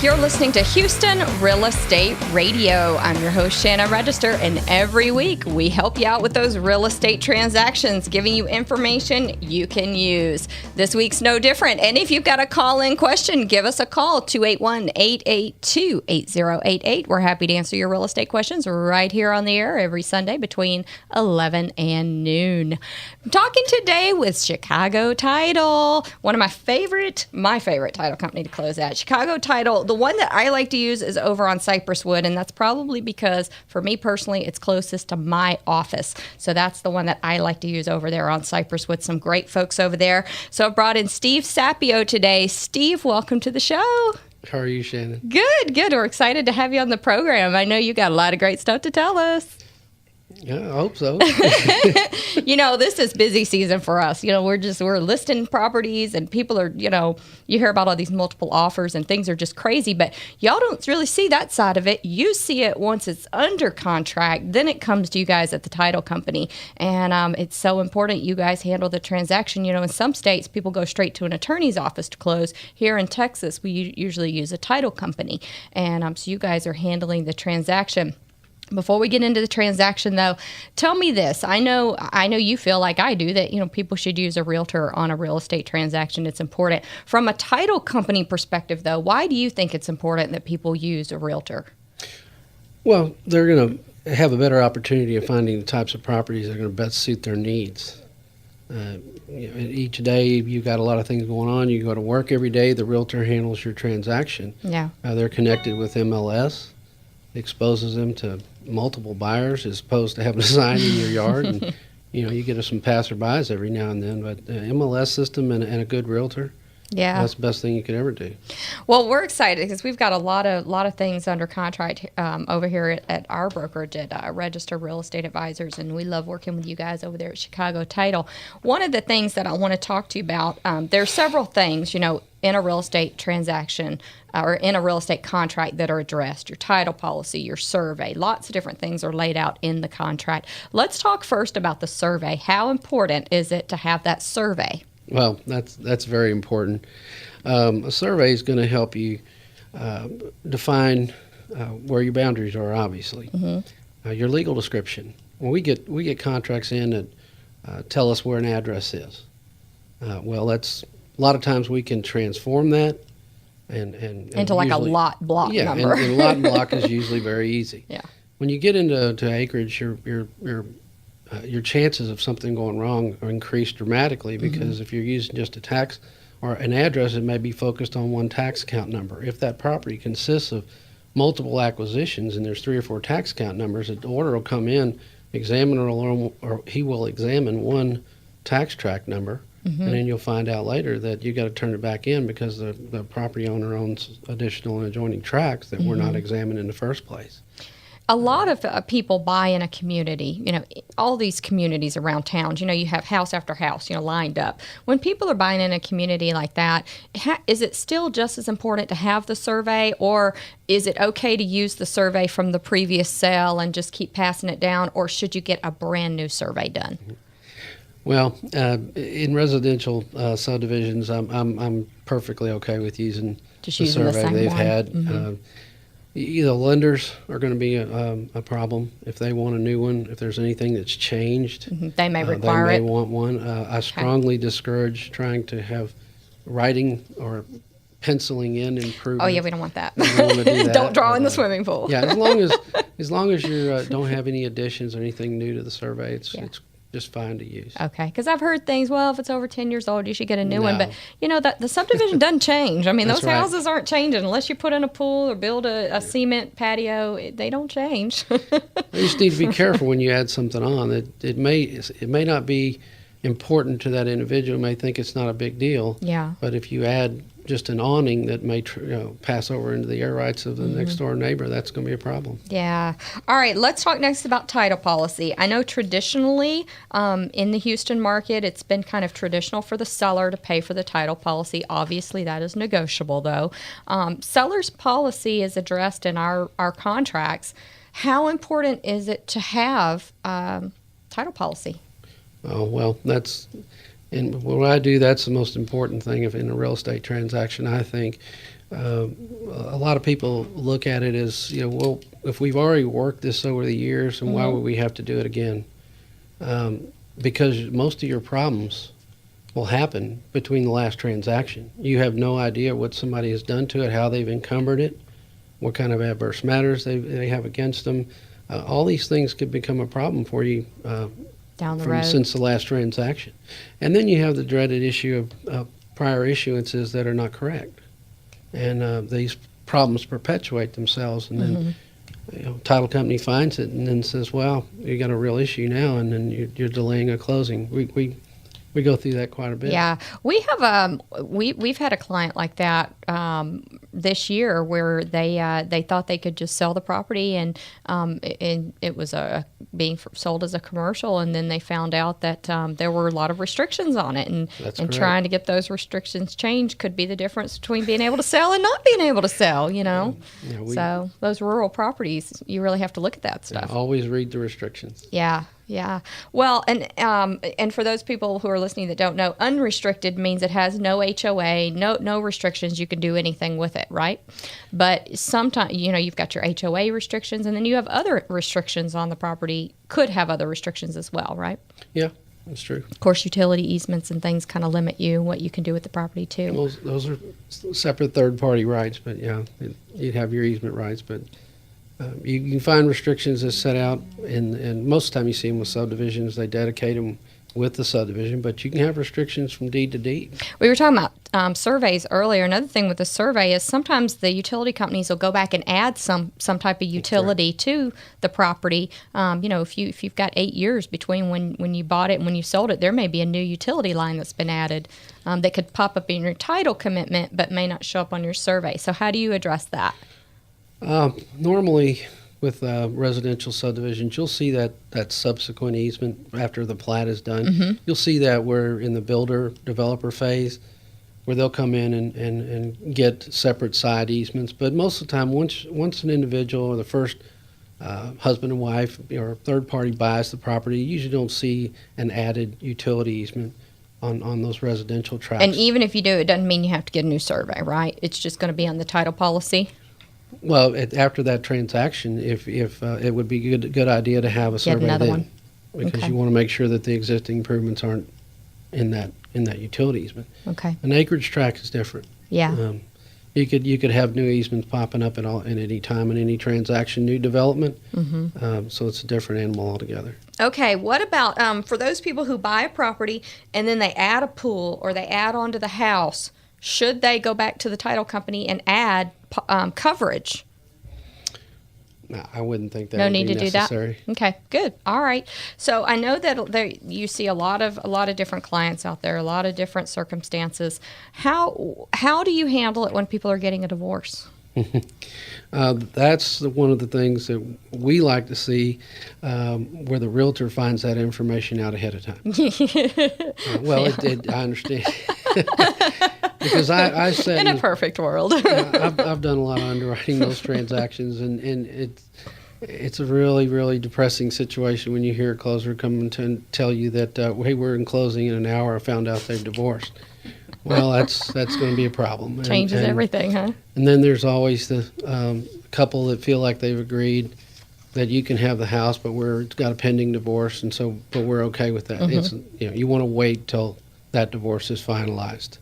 back. You're listening to Houston Real Estate Radio. I'm your host, Shannon Register, and every week we help you out with those real estate transactions, giving you information you can use. This week's no different. And if you've got a call-in question, give us a call, 281-882-8088. We're happy to answer your real estate questions right here on the air every Sunday between 11 and noon. I'm talking today with Chicago Title, one of my favorite title company to close at. Chicago Title, the one that I like to use is over on Cypress Wood, and that's probably because, for me personally, it's closest to my office. So that's the one that I like to use over there on Cypress Wood. Some great folks over there. So I brought in Steve Sapio today. Steve, welcome to the show. How are you, Shannon? Good. We're excited to have you on the program. I know you got a lot of great stuff to tell us. Yeah, I hope so. This is busy season for us. We're listing properties, and people are, you hear about all these multiple offers and things are just crazy, but y'all don't really see that side of it. You see it once it's under contract, then it comes to you guys at the title company. And it's so important you guys handle the transaction. In some states, people go straight to an attorney's office to close. Here in Texas, we usually use a title company. And so you guys are handling the transaction. Before we get into the transaction, though, tell me this. I know you feel like I do that, people should use a realtor on a real estate transaction. It's important. From a title company perspective, though, why do you think it's important that people use a realtor? Well, they're going to have a better opportunity of finding the types of properties that are going to best suit their needs. Each day, you've got a lot of things going on. You go to work every day. The realtor handles your transaction. Yeah. They're connected with MLS. Exposes them to multiple buyers as opposed to having a sign in your yard. And, you get some passerbys every now and then. But MLS system and a good realtor, that's the best thing you could ever do. Well, we're excited because we've got a lot of things under contract over here at our brokerage at Register Real Estate Advisors, and we love working with you guys over there at Chicago Title. One of the things that I want to talk to you about, there are several things, in a real estate transaction or in a real estate contract that are addressed. Your title policy, your survey, lots of different things are laid out in the contract. Let's talk first about the survey. How important is it to have that survey? Well, that's very important. A survey is going to help you define where your boundaries are, obviously. Mm-hmm. Your legal description. When we get contracts in that tell us where an address is. That's a lot of times we can transform that and into like usually, a lot block number. Yeah, and lot block is usually very easy. Yeah. When you get into acreage, your chances of something going wrong are increased dramatically because if you're using just a tax or an address, it may be focused on one tax account number. If that property consists of multiple acquisitions and there's 3 or 4 tax account numbers, the order will come in, examiner or he will examine one tax tract number. Mm-hmm. And then you'll find out later that you got to turn it back in because the property owner owns additional and adjoining tracts that were not examined in the first place. A lot of people buy in a community, all these communities around towns, you have house after house, lined up. When people are buying in a community like that, is it still just as important to have the survey, or is it okay to use the survey from the previous sale and just keep passing it down, or should you get a brand new survey done? Mm-hmm. Well, in residential subdivisions, I'm perfectly okay with using the survey they've had. Mm-hmm. Lenders are going to be a problem if they want a new one. If there's anything that's changed, they may require they may want one. I strongly discourage trying to have writing or penciling in improvement. Oh yeah, we don't want that. We don't want to do that. Don't draw in the swimming pool. Yeah, as long as you don't have any additions or anything new to the survey, it's just fine to use. Okay, because I've heard things, if it's over 10 years old, you should get a new one. But, the subdivision doesn't change. I mean, those houses aren't changing unless you put in a pool or build a cement patio. They don't change. You just need to be careful when you add something on. It may not be important to that individual. May think it's not a big deal. Yeah. But if you add just an awning that may pass over into the air rights of the next door neighbor, that's going to be a problem. Yeah. All right, let's talk next about title policy. I know traditionally in the Houston market, it's been kind of traditional for the seller to pay for the title policy. Obviously, that is negotiable, though. Seller's policy is addressed in our contracts. How important is it to have title policy? Oh, well, and what I do, that's the most important thing in a real estate transaction, I think. a lot of people look at it as, well, if we've already worked this over the years, then why would we have to do it again? Because most of your problems will happen between the last transaction. You have no idea what somebody has done to it, how they've encumbered it, what kind of adverse matters they have against them. All these things could become a problem for you down the road since the last transaction. And then you have the dreaded issue of prior issuances that are not correct. And these problems perpetuate themselves. And then title company finds it and then says, well, you got a real issue now, and then you're delaying a closing. We go through that quite a bit. Yeah, we have we've had a client like that this year where they thought they could just sell the property, and it was being sold as a commercial, and then they found out that there were a lot of restrictions on it, and trying to get those restrictions changed could be the difference between being able to sell and not being able to sell. So those rural properties, you really have to look at that stuff. Yeah, always read the restrictions. Yeah. Yeah. Well, and for those people who are listening that don't know, unrestricted means it has no HOA, no restrictions. You can do anything with it, right? But sometimes, you've got your HOA restrictions, and then you have other restrictions on the property. Could have other restrictions as well, right? Yeah, that's true. Of course, utility easements and things kind of limit you what you can do with the property too. Those are separate third-party rights, but yeah, you'd have your easement rights, but. You can find restrictions that's set out, and most of the time you see them with subdivisions. They dedicate them with the subdivision, but you can have restrictions from deed to deed. We were talking about surveys earlier. Another thing with the survey is sometimes the utility companies will go back and add some type of utility to the property. If you've got 8 years between when you bought it and when you sold it, there may be a new utility line that's been added that could pop up in your title commitment but may not show up on your survey. So how do you address that? Normally, with residential subdivisions, you'll see that subsequent easement after the plat is done. Mm-hmm. You'll see that where in the builder-developer phase, where they'll come in and get separate side easements. But most of the time, once an individual or the first husband and wife or third party buys the property, you usually don't see an added utility easement on those residential tracts. And even if you do, it doesn't mean you have to get a new survey, right? It's just going to be on the title policy? Well, after that transaction, if it would be a good idea to have a survey another then, one. Because you want to make sure that the existing improvements aren't in that utility easement. Okay. An acreage tract is different. Yeah. You could have new easements popping up at any time in any transaction, new development. Mm-hmm. So it's a different animal altogether. Okay. What about for those people who buy a property and then they add a pool or they add onto the house? Should they go back to the title company and add coverage? No, I wouldn't think that no would need be to necessary. Do that. Okay, good. All right. So I know that you see a lot of different clients out there, a lot of different circumstances. How do you handle it when people are getting a divorce? That's one of the things that we like to see, where the realtor finds that information out ahead of time. I understand. Because I said in a perfect world, I've done a lot of underwriting those transactions, and it's a really, really depressing situation when you hear a closer come and tell you that hey, we're in closing in an hour. I found out they've divorced. Well, that's going to be a problem. Changes everything, huh? And then there's always the couple that feel like they've agreed that you can have the house, but it's got a pending divorce, but we're okay with that. Mm-hmm. It's you want to wait till that divorce is finalized.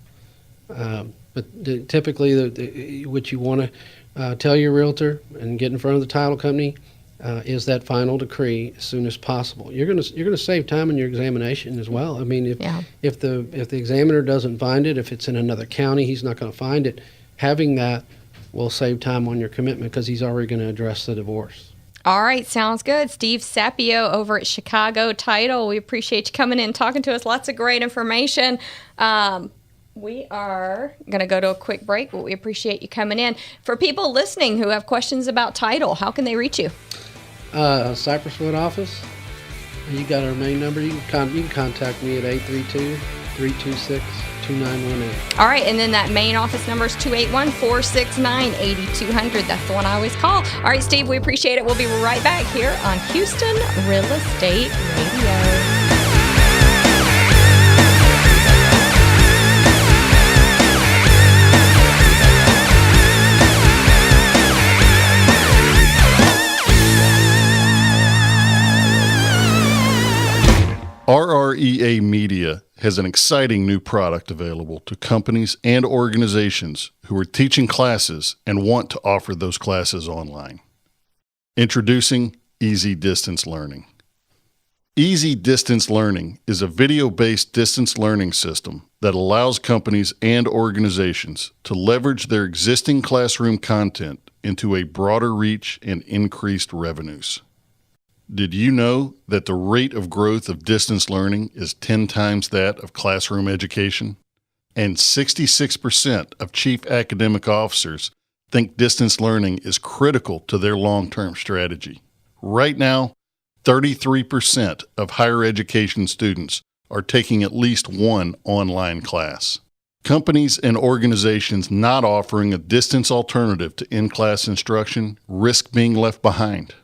But typically, what you want to tell your realtor and get in front of the title company is that final decree as soon as possible. You're gonna save time in your examination as well. I mean, if the examiner doesn't find it, if it's in another county, he's not going to find it. Having that will save time on your commitment because he's already going to address the divorce. All right, sounds good. Steve Sapio over at Chicago Title. We appreciate you coming in and talking to us. Lots of great information. We are going to go to a quick break, but we appreciate you coming in. For people listening who have questions about title, how can they reach you? Cypress Wood office. You got our main number. You can contact me at 832-326-2918. All right, and then that main office number is 281-469-8200. That's the one I always call. All right, Steve, we appreciate it. We'll be right back here on Houston Real Estate Radio. RREA Media has an exciting new product available to companies and organizations who are teaching classes and want to offer those classes online. Introducing Easy Distance Learning. Easy Distance Learning is a video-based distance learning system that allows companies and organizations to leverage their existing classroom content into a broader reach and increased revenues. Did you know that the rate of growth of distance learning is 10 times that of classroom education? And 66% of chief academic officers think distance learning is critical to their long-term strategy. Right now, 33% of higher education students are taking at least one online class. Companies and organizations not offering a distance alternative to in-class instruction risk being left behind.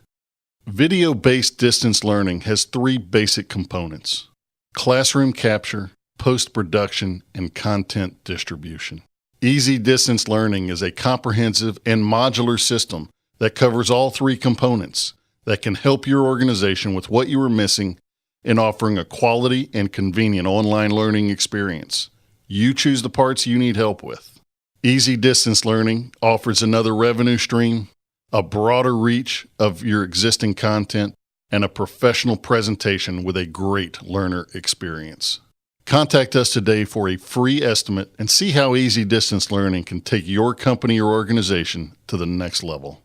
Video-based distance learning has three basic components: classroom capture, post-production, and content distribution. Easy Distance Learning is a comprehensive and modular system that covers all three components that can help your organization with what you are missing in offering a quality and convenient online learning experience. You choose the parts you need help with. Easy Distance Learning offers another revenue stream, a broader reach of your existing content, and a professional presentation with a great learner experience. Contact us today for a free estimate and see how Easy Distance Learning can take your company or organization to the next level.